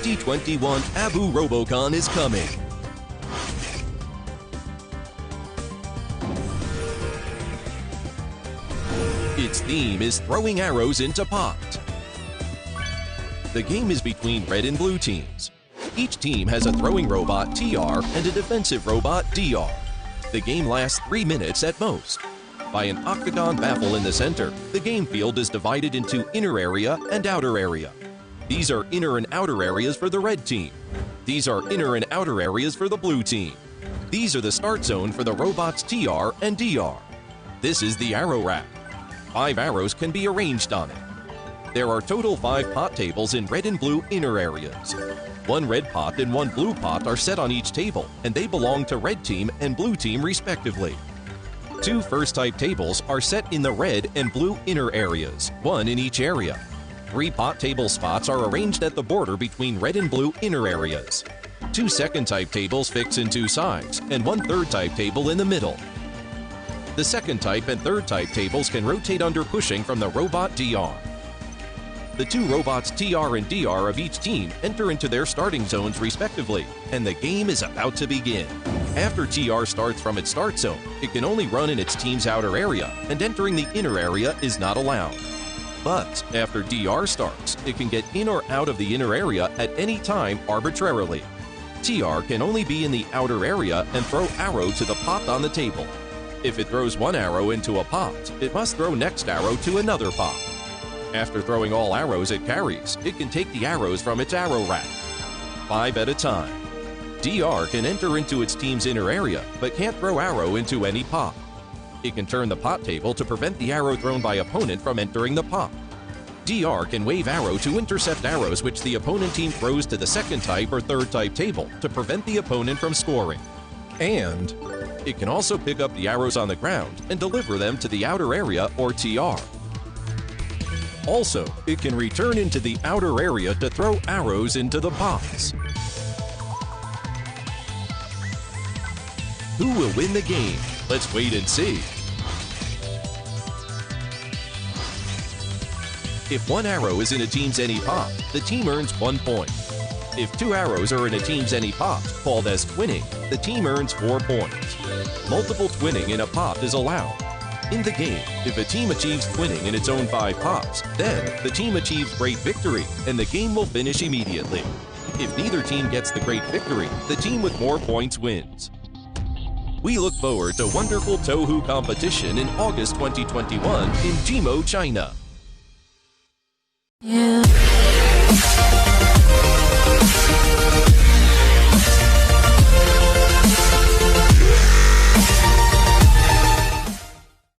2021 ABU Robocon is coming. Its theme is throwing arrows into pots. The game is between red and blue teams. Each team has a throwing robot TR and a defensive robot DR. The game lasts 3 minutes at most. By an octagon baffle in the center, the game field is divided into inner area and outer area. These are inner and outer areas for the red team. These are inner and outer areas for the blue team. These are the start zone for the robots TR and DR. This is the arrow rack. 5 arrows can be arranged on it. There are total 5 pot tables in red and blue inner areas. 1 red pot and 1 blue pot are set on each table, and they belong to red team and blue team respectively. 2 first type tables are set in the red and blue inner areas, 1 in each area. 3 pot table spots are arranged at the border between red and blue inner areas. 2 second type tables fix in 2 sides, and 1 third type table in the middle. The second type and third type tables can rotate under pushing from the robot DR. The 2 robots TR and DR of each team enter into their starting zones respectively, and the game is about to begin. After TR starts from its start zone, it can only run in its team's outer area, and entering the inner area is not allowed. But after DR starts, it can get in or out of the inner area at any time arbitrarily. TR can only be in the outer area and throw arrow to the pot on the table. If it throws 1 arrow into a pot, it must throw next arrow to another pot. After throwing all arrows it carries, it can take the arrows from its arrow rack, 5 at a time. DR can enter into its team's inner area, but can't throw arrow into any pot. It can turn the pot table to prevent the arrow thrown by opponent from entering the pot. DR can wave arrow to intercept arrows which the opponent team throws to the second type or third type table to prevent the opponent from scoring. And it can also pick up the arrows on the ground and deliver them to the outer area or TR. Also, it can return into the outer area to throw arrows into the pots. Who will win the game? Let's wait and see. If 1 arrow is in a team's any pot, the team earns 1 point. If 2 arrows are in a team's any pot, called as twinning, the team earns 4 points. Multiple twinning in a pot is allowed. In the game, if a team achieves twinning in its own 5 pots, then the team achieves great victory, and the game will finish immediately. If neither team gets the great victory, the team with more points wins. We look forward to wonderful Tohu competition in August 2021 in Jimo, China.